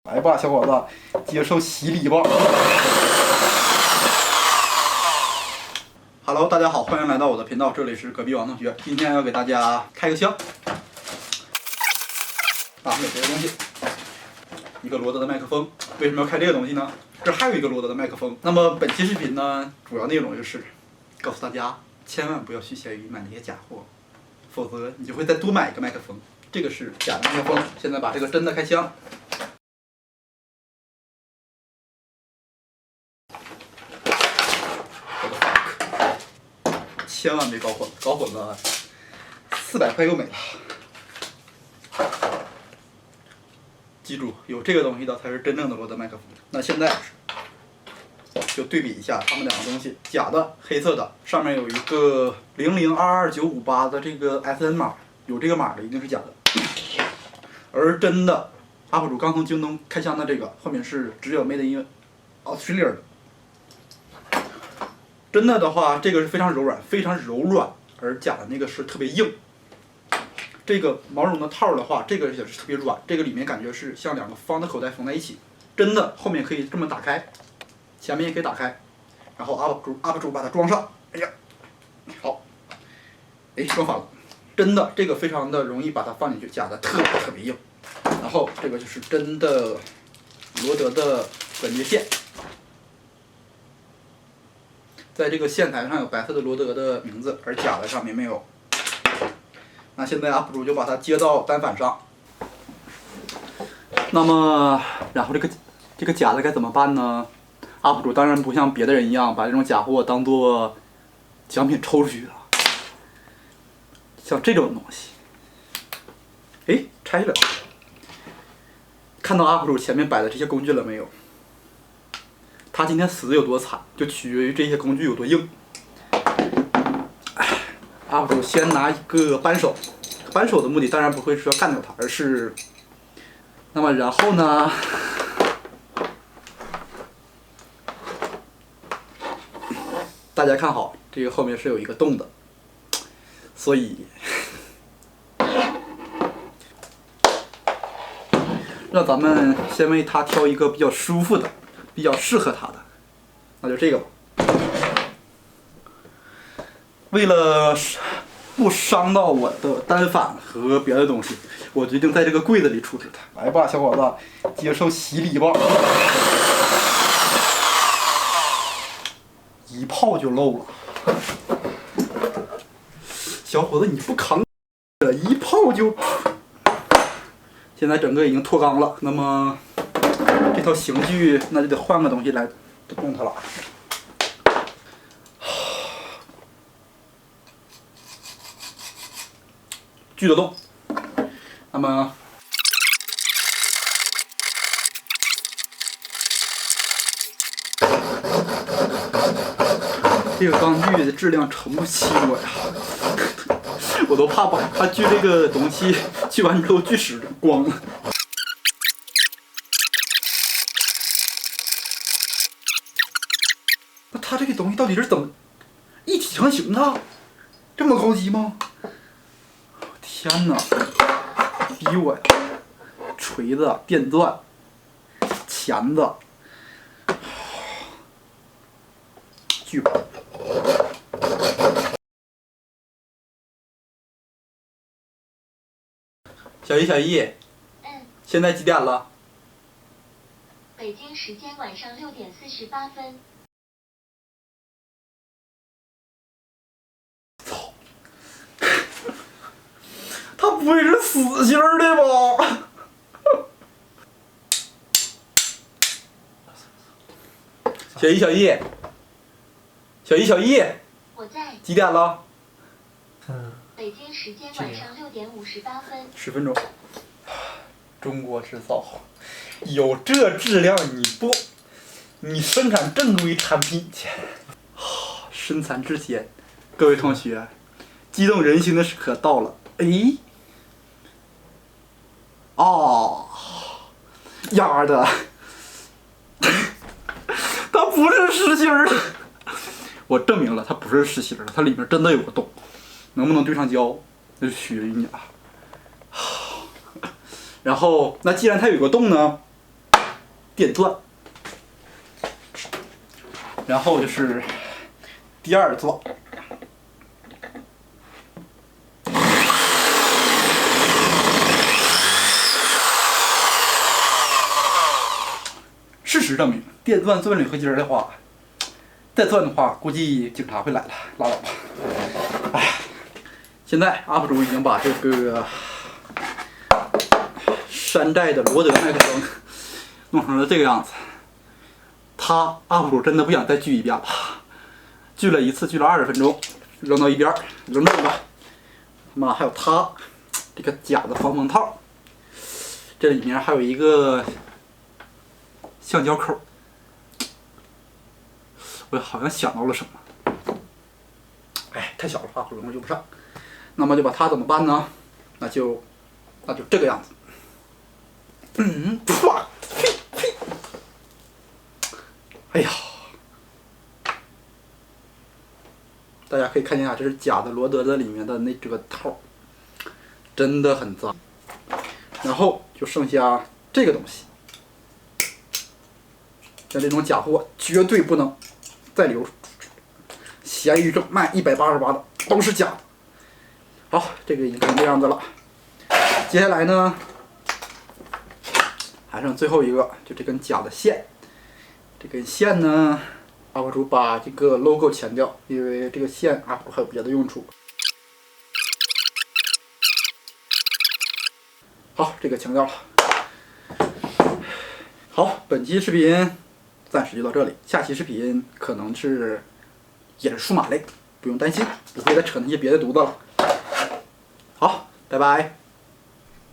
来吧，小伙子，接受洗礼吧。Hello， 大家好，欢迎来到我的频道，这里是隔壁王同学。今天要给大家开个箱，有这个东西，一个罗德的麦克风。为什么要开这个东西呢？这还有一个罗德的麦克风。那么本期视频呢，主要内容就是告诉大家，千万不要去闲鱼买那些假货，否则你就会再多买一个麦克风。这个是假的麦克风。现在把这个真的开箱。千万别搞混，搞混了400块又没了。记住，有这个东西的才是真正的罗德麦克风。那现在就对比一下它们两个东西，假的黑色的，上面有一个0022958的这个 SN 码，有这个码的一定是假的。而真的 UP 主刚从京东开箱的这个，后面是只有 Made in Australia 的。真的话，这个是非常柔软，非常柔软，而假的那个是特别硬。这个毛绒的套的话，这个也是特别软，这个里面感觉是像两个方的口袋缝在一起。真的后面可以这么打开，前面也可以打开，然后 UP 主把它装上。哎呀，好，哎，装反了。真的这个非常的容易把它放进去，假的特别硬。然后这个就是真的罗德的转接线。在这个线台上有白色的罗德的名字，而假的上面没有。那现在 UP 主就把它接到单反上。那么，然后这个假的该怎么办呢 ？UP 主当然不像别的人一样把这种假货当做奖品抽出去的。像这种东西，哎，拆了。看到 UP 主前面摆的这些工具了没有？他今天死的有多惨，就取决于这些工具有多硬。UP 主先拿一个扳手，扳手的目的当然不会是要干掉它，而是，那么然后呢，大家看好，这个后面是有一个洞的，所以让咱们先为它挑一个比较舒服的。比较适合它的，那就这个吧。为了不伤到我的单反和别的东西，我决定在这个柜子里处置它。来吧，小伙子，接受洗礼吧。一泡就漏了，小伙子你不扛，一泡就。现在整个已经脱缸了，那么。这套刑具那就得换个东西来弄它了。锯得动。那么这个钢锯的质量承不起我呀，我都怕把它锯这个东西锯完之后锯屎光了。它这个东西到底是怎么一体成型的？这么高级吗？天哪！逼我呀！锤子、电钻、钳子、锯吧。小易，现在几点了？北京时间晚上6点48分。他不会是死心儿的吧？小易，我在。几点了？北京时间晚上6点58分。10分钟。中国制造，有这质量你生产正规产品去。身残志坚，各位同学，激动人心的时刻到了。哎。哦，丫的，它不是实心儿的。我证明了它不是实心儿的，它里面真的有个洞，能不能对上焦，那就取决于你了。然后，那既然它有个洞呢，电钻。然后就是第二钻。事实证明，电钻钻铝合金的话，再钻的话，估计警察会来了，拉倒吧。哎呀，现在 UP 主已经把这个山寨的罗德麦克风弄成了这个样子。他 UP 主真的不想再锯一遍了，锯了一次，锯了20分钟，扔到一边，扔这吧。妈，还有它这个假的防风套，这里面还有一个橡胶扣，我好像想到了什么。哎，太小了，UP主用不上。那么就把它怎么办呢？那就这个样子。啪！哎呀，大家可以看见啊，这是假的罗德的里面的那这个套，真的很脏。然后就剩下这个东西，像这种假货绝对不能再流。闲鱼上卖188的都是假的。好，这个已经成这样子了。接下来呢，还剩最后一个，就这根假的线。这根线呢，UP主把这个 logo 剪掉，因为这个线UP主还有别的用处。好，这个强调了。好，本期视频暂时就到这里，下期视频可能是也是数码类，不用担心，不会再扯那些别的犊子了。好，拜拜。